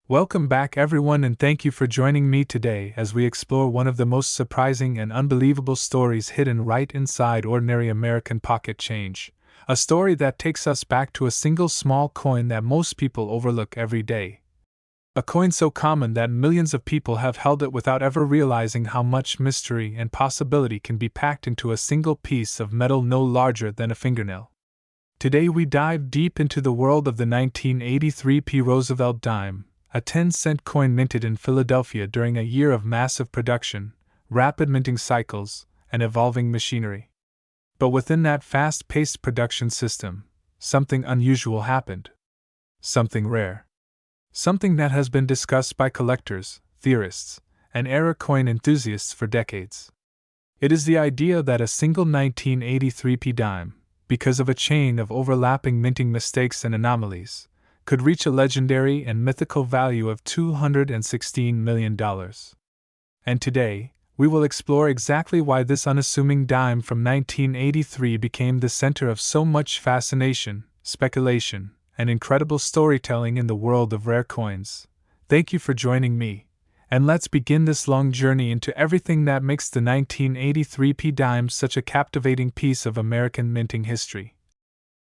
Welcome back, everyone, and thank you for joining me today as we explore one of the most surprising and unbelievable stories hidden right inside ordinary American pocket change. A story that takes us back to a single small coin that most people overlook every day. A coin so common that millions of people have held it without ever realizing how much mystery and possibility can be packed into a single piece of metal no larger than a fingernail. Today we dive deep into the world of the 1983 P. Roosevelt dime, a 10-cent coin minted in Philadelphia during a year of massive production, rapid minting cycles, and evolving machinery. But within that fast-paced production system, something unusual happened. Something rare. Something that has been discussed by collectors, theorists, and era coin enthusiasts for decades. It is the idea that a single 1983 P dime, because of a chain of overlapping minting mistakes and anomalies, could reach a legendary and mythical value of $216 million. And today, we will explore exactly why this unassuming dime from 1983 became the center of so much fascination, speculation, and incredible storytelling in the world of rare coins. Thank you for joining me, and let's begin this long journey into everything that makes the 1983 P dime such a captivating piece of American minting history.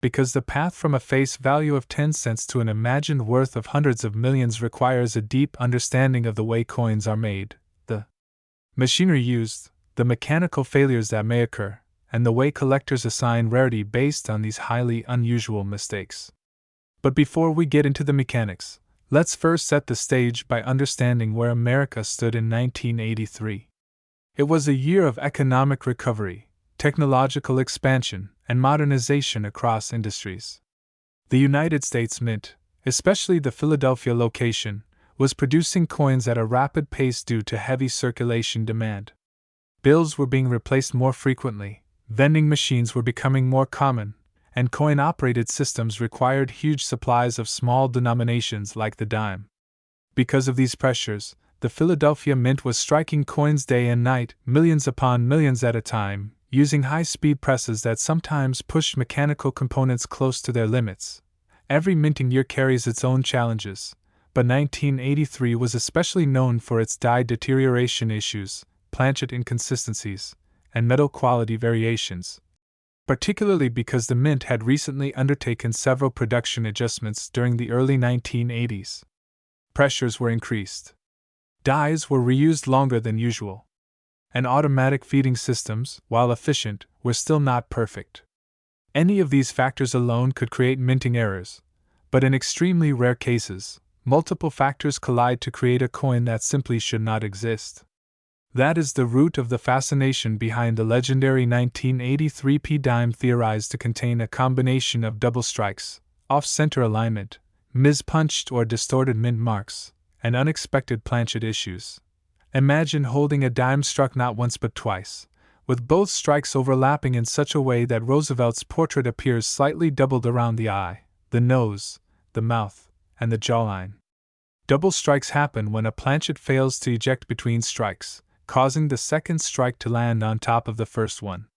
Because the path from a face value of 10 cents to an imagined worth of hundreds of millions requires a deep understanding of the way coins are made, the machinery used, the mechanical failures that may occur, and the way collectors assign rarity based on these highly unusual mistakes. But before we get into the mechanics, let's first set the stage by understanding where America stood in 1983. It was a year of economic recovery, technological expansion, and modernization across industries. The United States Mint, especially the Philadelphia location, was producing coins at a rapid pace due to heavy circulation demand. Bills were being replaced more frequently, vending machines were becoming more common, and coin-operated systems required huge supplies of small denominations like the dime. Because of these pressures, the Philadelphia Mint was striking coins day and night, millions upon millions at a time, using high-speed presses that sometimes pushed mechanical components close to their limits. Every minting year carries its own challenges, but 1983 was especially known for its die deterioration issues, planchet inconsistencies, and metal quality variations, particularly because the Mint had recently undertaken several production adjustments during the early 1980s. Pressures were increased. Dies were reused longer than usual. And automatic feeding systems, while efficient, were still not perfect. Any of these factors alone could create minting errors, but in extremely rare cases, multiple factors collide to create a coin that simply should not exist. That is the root of the fascination behind the legendary 1983 P dime, theorized to contain a combination of double strikes, off-center alignment, mispunched or distorted mint marks, and unexpected planchet issues. Imagine holding a dime struck not once but twice, with both strikes overlapping in such a way that Roosevelt's portrait appears slightly doubled around the eye, the nose, the mouth, and the jawline. Double strikes happen when a planchet fails to eject between strikes, causing the second strike to land on top of the first one.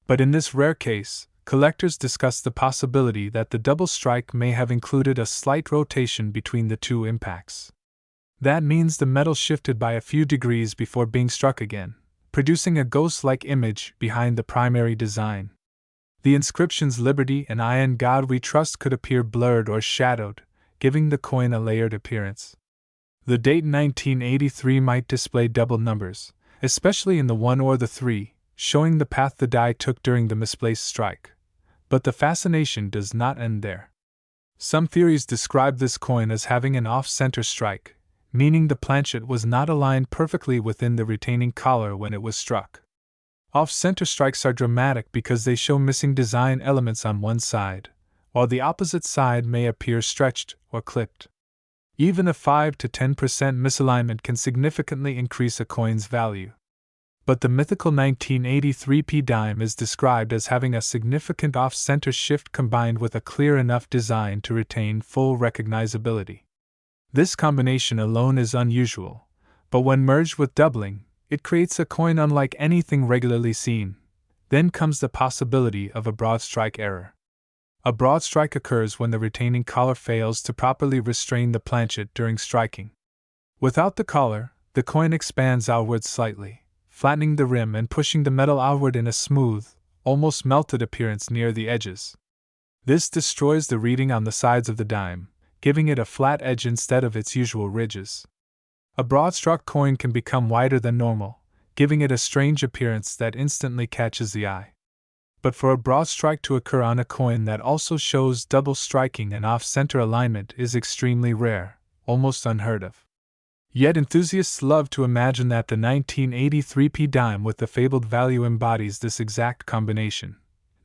But in this rare case, collectors discuss the possibility that the double strike may have included a slight rotation between the two impacts. That means the metal shifted by a few degrees before being struck again, producing a ghost-like image behind the primary design. The inscriptions "Liberty" and "I in God We Trust" could appear blurred or shadowed, giving the coin a layered appearance. The date 1983 might display double numbers, especially in the 1 or the 3, showing the path the die took during the misplaced strike. But the fascination does not end there. Some theories describe this coin as having an off-center strike, meaning the planchet was not aligned perfectly within the retaining collar when it was struck. Off-center strikes are dramatic because they show missing design elements on one side, while the opposite side may appear stretched or clipped. Even a 5 to 10% misalignment can significantly increase a coin's value. But the mythical 1983 P dime is described as having a significant off-center shift combined with a clear enough design to retain full recognizability. This combination alone is unusual, but when merged with doubling, it creates a coin unlike anything regularly seen. Then comes the possibility of a broad strike error. A broad strike occurs when the retaining collar fails to properly restrain the planchet during striking. Without the collar, the coin expands outwards slightly, flattening the rim and pushing the metal outward in a smooth, almost melted appearance near the edges. This destroys the reading on the sides of the dime, giving it a flat edge instead of its usual ridges. A broad-struck coin can become wider than normal, giving it a strange appearance that instantly catches the eye. But for a broad strike to occur on a coin that also shows double striking and off-center alignment is extremely rare, almost unheard of. Yet enthusiasts love to imagine that the 1983p dime with the fabled value embodies this exact combination.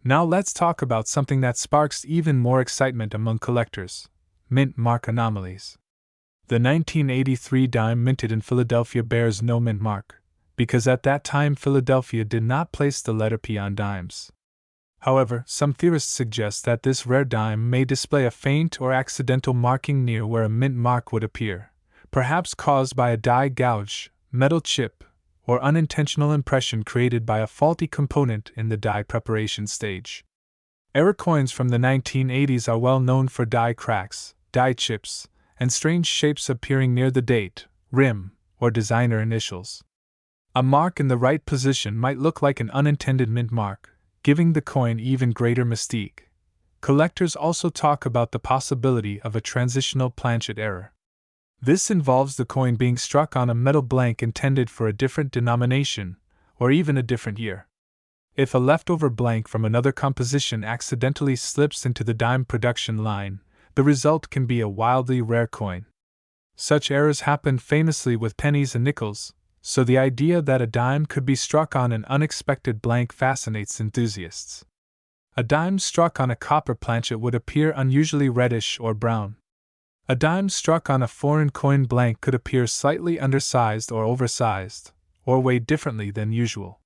Now let's talk about something that sparks even more excitement among collectors: mint mark anomalies. The 1983 dime minted in Philadelphia bears no mint mark, because at that time Philadelphia did not place the letter P on dimes. However, some theorists suggest that this rare dime may display a faint or accidental marking near where a mint mark would appear, perhaps caused by a die gouge, metal chip, or unintentional impression created by a faulty component in the die preparation stage. Error coins from the 1980s are well known for die cracks, die chips, and strange shapes appearing near the date, rim, or designer initials. A mark in the right position might look like an unintended mint mark, giving the coin even greater mystique. Collectors also talk about the possibility of a transitional planchet error. This involves the coin being struck on a metal blank intended for a different denomination, or even a different year. If a leftover blank from another composition accidentally slips into the dime production line, the result can be a wildly rare coin. Such errors happen famously with pennies and nickels, so the idea that a dime could be struck on an unexpected blank fascinates enthusiasts. A dime struck on a copper planchet would appear unusually reddish or brown. A dime struck on a foreign coin blank could appear slightly undersized or oversized, or weighed differently than usual.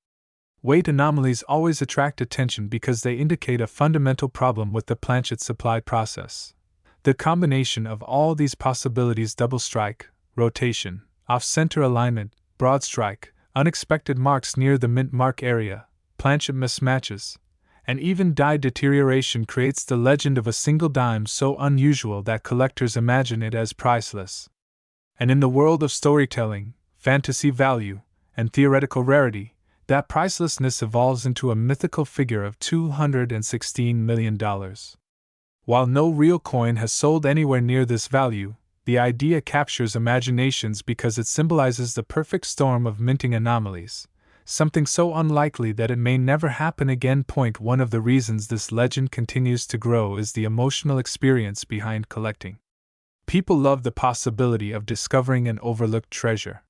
Weight anomalies always attract attention because they indicate a fundamental problem with the planchet supply process. The combination of all these possibilities, double strike, rotation, off-center alignment, broad strike, unexpected marks near the mint mark area, planchet mismatches, and even die deterioration creates the legend of a single dime so unusual that collectors imagine it as priceless. And in the world of storytelling, fantasy value, and theoretical rarity, that pricelessness evolves into a mythical figure of $216 million. While no real coin has sold anywhere near this value, the idea captures imaginations because it symbolizes the perfect storm of minting anomalies, something so unlikely that it may never happen again. One of the reasons this legend continues to grow is the emotional experience behind collecting. People love the possibility of discovering an overlooked treasure.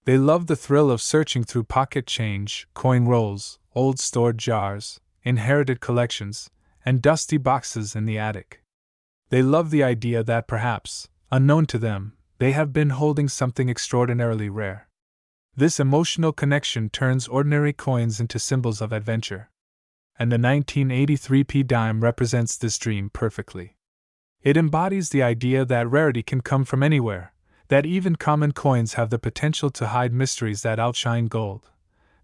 They love the thrill of searching through pocket change, coin rolls, old stored jars, inherited collections, and dusty boxes in the attic. They love the idea that perhaps, unknown to them, they have been holding something extraordinarily rare. This emotional connection turns ordinary coins into symbols of adventure. And the 1983p dime represents this dream perfectly. It embodies the idea that rarity can come from anywhere, that even common coins have the potential to hide mysteries that outshine gold.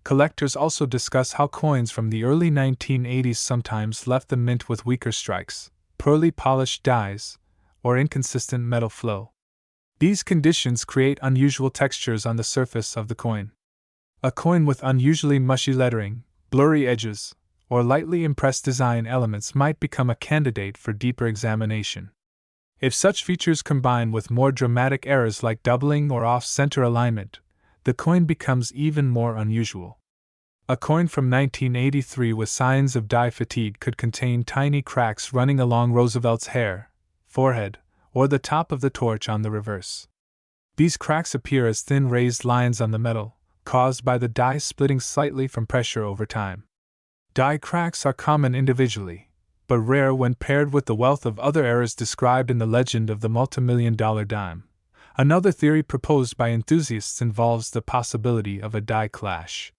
Collectors also discuss how coins from the early 1980s sometimes left the mint with weaker strikes, poorly polished dies, or inconsistent metal flow. These conditions create unusual textures on the surface of the coin. A coin with unusually mushy lettering, blurry edges, or lightly impressed design elements might become a candidate for deeper examination. If such features combine with more dramatic errors like doubling or off-center alignment, the coin becomes even more unusual. A coin from 1983 with signs of die fatigue could contain tiny cracks running along Roosevelt's hair, forehead, or the top of the torch on the reverse. These cracks appear as thin raised lines on the metal, caused by the die splitting slightly from pressure over time. Die cracks are common individually, but rare when paired with the wealth of other errors described in the legend of the multimillion-dollar dime. Another theory proposed by enthusiasts involves the possibility of a die clash.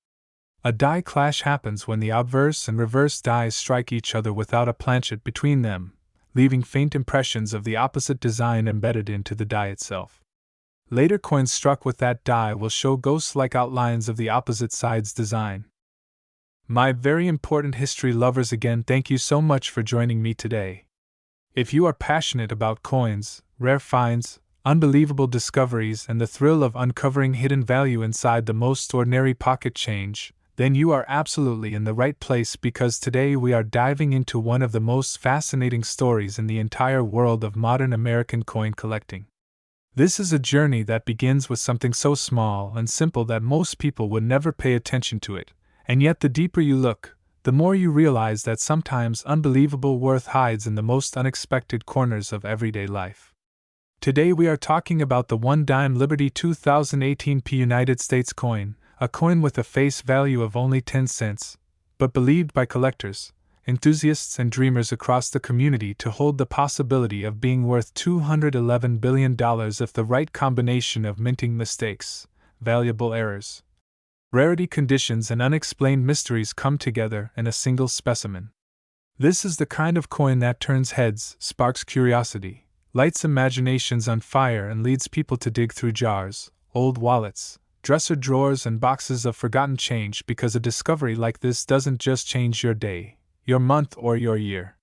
A die clash happens when the obverse and reverse dies strike each other without a planchet between them, leaving faint impressions of the opposite design embedded into the die itself. Later coins struck with that die will show ghost-like outlines of the opposite side's design. My very important history lovers, again, thank you so much for joining me today. If you are passionate about coins, rare finds, unbelievable discoveries, and the thrill of uncovering hidden value inside the most ordinary pocket change, then you are absolutely in the right place, because today we are diving into one of the most fascinating stories in the entire world of modern American coin collecting. This is a journey that begins with something so small and simple that most people would never pay attention to it, and yet the deeper you look, the more you realize that sometimes unbelievable worth hides in the most unexpected corners of everyday life. Today we are talking about the one-dime Liberty 2018 United States coin, a coin with a face value of only 10 cents, but believed by collectors, enthusiasts, and dreamers across the community to hold the possibility of being worth $211 billion if the right combination of minting mistakes, valuable errors, rarity conditions, and unexplained mysteries come together in a single specimen. This is the kind of coin that turns heads, sparks curiosity, lights imaginations on fire, and leads people to dig through jars, old wallets, dresser drawers, and boxes of forgotten change, because a discovery like this doesn't just change your day, your month, or your year.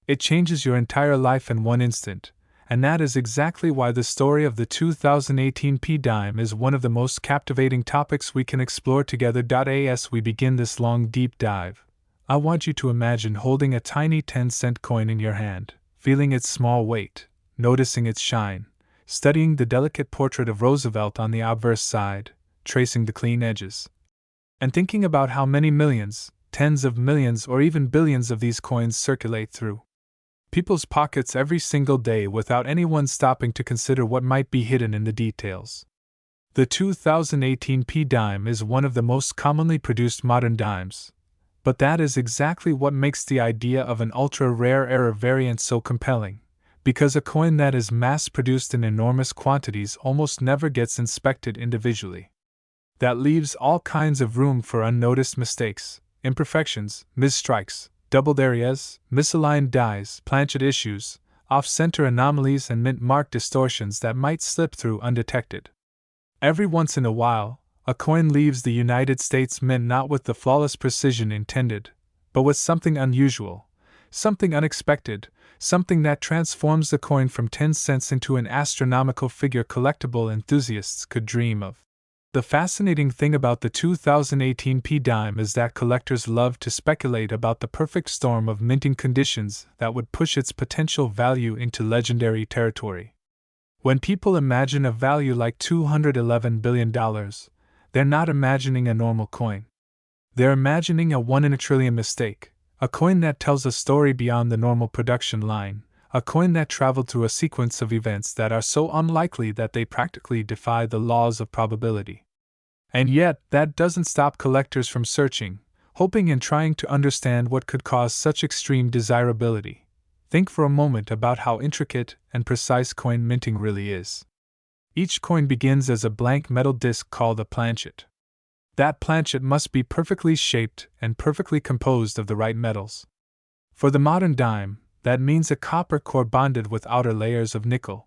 It changes your entire life in one instant, and that is exactly why the story of the 2018 Dime is one of the most captivating topics we can explore together. As we begin this long, deep dive, I want you to imagine holding a tiny 10-cent coin in your hand, feeling its small weight, noticing its shine, studying the delicate portrait of Roosevelt on the obverse side, tracing the clean edges, and thinking about how many millions, tens of millions, or even billions of these coins circulate through people's pockets every single day without anyone stopping to consider what might be hidden in the details. The 2018 Dime is one of the most commonly produced modern dimes, but that is exactly what makes the idea of an ultra-rare error variant so compelling, because a coin that is mass-produced in enormous quantities almost never gets inspected individually. That leaves all kinds of room for unnoticed mistakes, imperfections, misstrikes, doubled areas, misaligned dies, planchet issues, off-center anomalies, and mint mark distortions that might slip through undetected. Every once in a while, a coin leaves the United States Mint not with the flawless precision intended, but with something unusual, something unexpected, something that transforms the coin from 10 cents into an astronomical figure collectible enthusiasts could dream of. The fascinating thing about the 2018 Dime is that collectors love to speculate about the perfect storm of minting conditions that would push its potential value into legendary territory. When people imagine a value like $211 billion, they're not imagining a normal coin. They're imagining a 1 in a trillion mistake, a coin that tells a story beyond the normal production line, a coin that traveled through a sequence of events that are so unlikely that they practically defy the laws of probability. And yet, that doesn't stop collectors from searching, hoping, and trying to understand what could cause such extreme desirability. Think for a moment about how intricate and precise coin minting really is. Each coin begins as a blank metal disc called a planchet. That planchet must be perfectly shaped and perfectly composed of the right metals. For the modern dime, that means a copper core bonded with outer layers of nickel.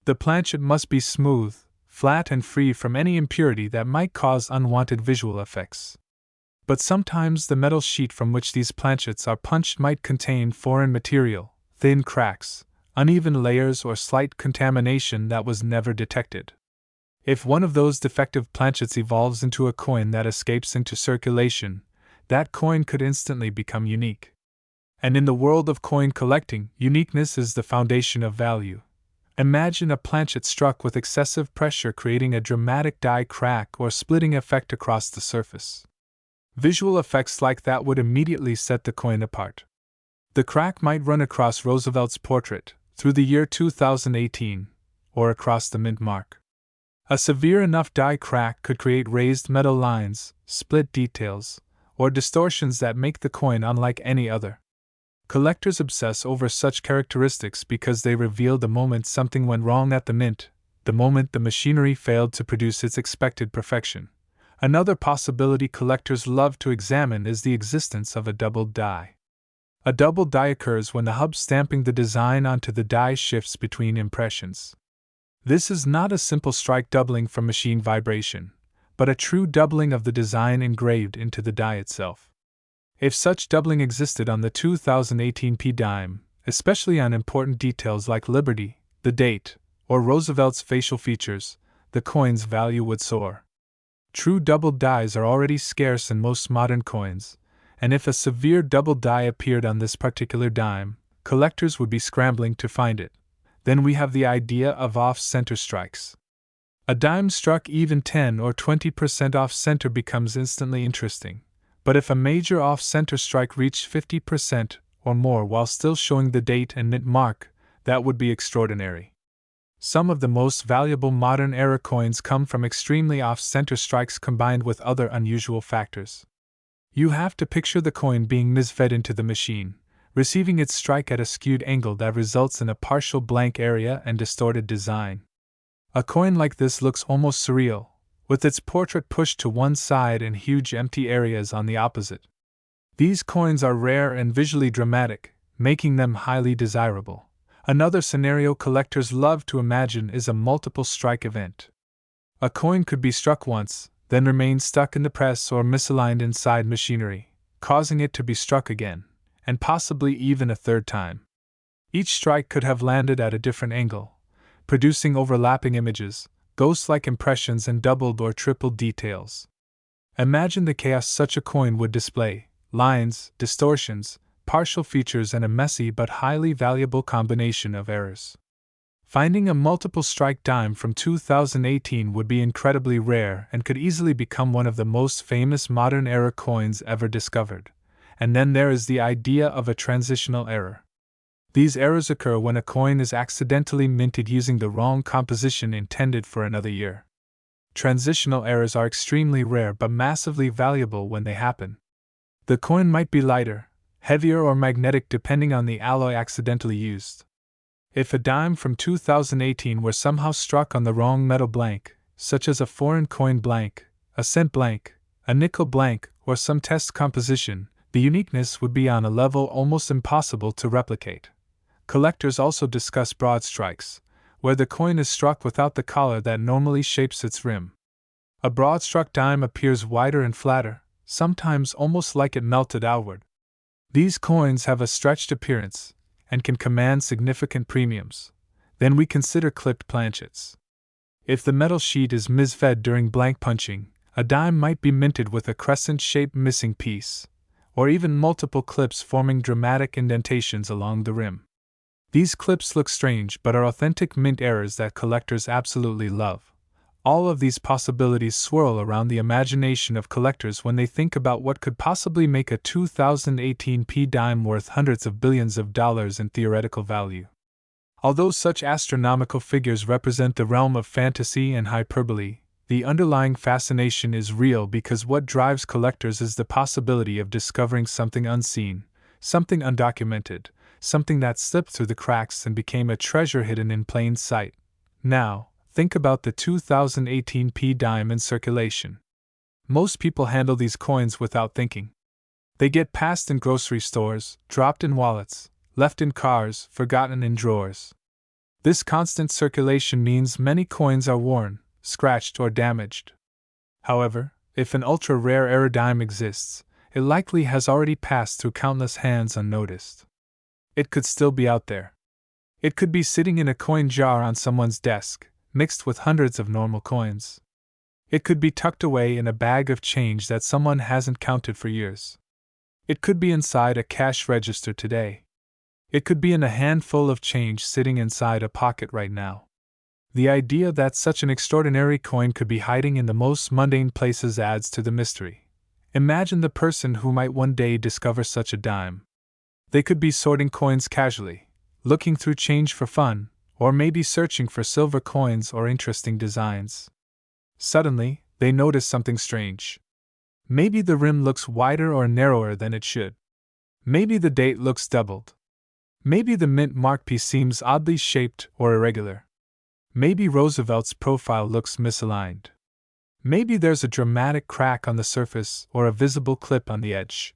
The planchet must be smooth, flat, and free from any impurity that might cause unwanted visual effects. But sometimes the metal sheet from which these planchets are punched might contain foreign material, thin cracks, uneven layers, or slight contamination that was never detected. If one of those defective planchets evolves into a coin that escapes into circulation, that coin could instantly become unique. And in the world of coin collecting, uniqueness is the foundation of value. Imagine a planchet struck with excessive pressure creating a dramatic die crack or splitting effect across the surface. Visual effects like that would immediately set the coin apart. The crack might run across Roosevelt's portrait, through the year 2018, or across the mint mark. A severe enough die crack could create raised metal lines, split details, or distortions that make the coin unlike any other. Collectors obsess over such characteristics because they reveal the moment something went wrong at the mint, the moment the machinery failed to produce its expected perfection. Another possibility collectors love to examine is the existence of a doubled die. A doubled die occurs when the hub stamping the design onto the die shifts between impressions. This is not a simple strike doubling from machine vibration, but a true doubling of the design engraved into the die itself. If such doubling existed on the 2018 P dime, especially on important details like Liberty, the date, or Roosevelt's facial features, the coin's value would soar. True doubled dies are already scarce in most modern coins, and if a severe doubled die appeared on this particular dime, collectors would be scrambling to find it. Then we have the idea of off-center strikes. A dime struck even 10 or 20% off-center becomes instantly interesting, but if a major off-center strike reached 50% or more while still showing the date and mint mark, that would be extraordinary. Some of the most valuable modern era coins come from extremely off-center strikes combined with other unusual factors. You have to picture the coin being misfed into the machine, receiving its strike at a skewed angle that results in a partial blank area and distorted design. A coin like this looks almost surreal, with its portrait pushed to one side and huge empty areas on the opposite. These coins are rare and visually dramatic, making them highly desirable. Another scenario collectors love to imagine is a multiple strike event. A coin could be struck once, then remain stuck in the press or misaligned inside machinery, causing it to be struck again, and possibly even a third time. Each strike could have landed at a different angle, producing overlapping images, ghost-like impressions, and doubled or tripled details. Imagine the chaos such a coin would display: lines, distortions, partial features, and a messy but highly valuable combination of errors. Finding a multiple strike dime from 2018 would be incredibly rare and could easily become one of the most famous modern era coins ever discovered. And then there is the idea of a transitional error. These errors occur when a coin is accidentally minted using the wrong composition intended for another year. Transitional errors are extremely rare but massively valuable when they happen. The coin might be lighter, heavier, or magnetic depending on the alloy accidentally used. If a dime from 2018 were somehow struck on the wrong metal blank, such as a foreign coin blank, a cent blank, a nickel blank, or some test composition, the uniqueness would be on a level almost impossible to replicate. Collectors also discuss broad strikes, where the coin is struck without the collar that normally shapes its rim. A broad struck dime appears wider and flatter, sometimes almost like it melted outward. These coins have a stretched appearance and can command significant premiums. Then we consider clipped planchets. If the metal sheet is misfed during blank punching, a dime might be minted with a crescent-shaped missing piece, or even multiple clips forming dramatic indentations along the rim. These clips look strange but are authentic mint errors that collectors absolutely love. All of these possibilities swirl around the imagination of collectors when they think about what could possibly make a 2018 P dime worth hundreds of billions of dollars in theoretical value. Although such astronomical figures represent the realm of fantasy and hyperbole, the underlying fascination is real because what drives collectors is the possibility of discovering something unseen, something undocumented, something that slipped through the cracks and became a treasure hidden in plain sight. Now, think about the 2018 P dime in circulation. Most people handle these coins without thinking. They get passed in grocery stores, dropped in wallets, left in cars, forgotten in drawers. This constant circulation means many coins are worn, scratched, or damaged. However, if an ultra-rare era dime exists, it likely has already passed through countless hands unnoticed. It could still be out there. It could be sitting in a coin jar on someone's desk, mixed with hundreds of normal coins. It could be tucked away in a bag of change that someone hasn't counted for years. It could be inside a cash register today. It could be in a handful of change sitting inside a pocket right now. The idea that such an extraordinary coin could be hiding in the most mundane places adds to the mystery. Imagine the person who might one day discover such a dime. They could be sorting coins casually, looking through change for fun, or maybe searching for silver coins or interesting designs. Suddenly, they notice something strange. Maybe the rim looks wider or narrower than it should. Maybe the date looks doubled. Maybe the mint mark piece seems oddly shaped or irregular. Maybe Roosevelt's profile looks misaligned. Maybe there's a dramatic crack on the surface or a visible clip on the edge.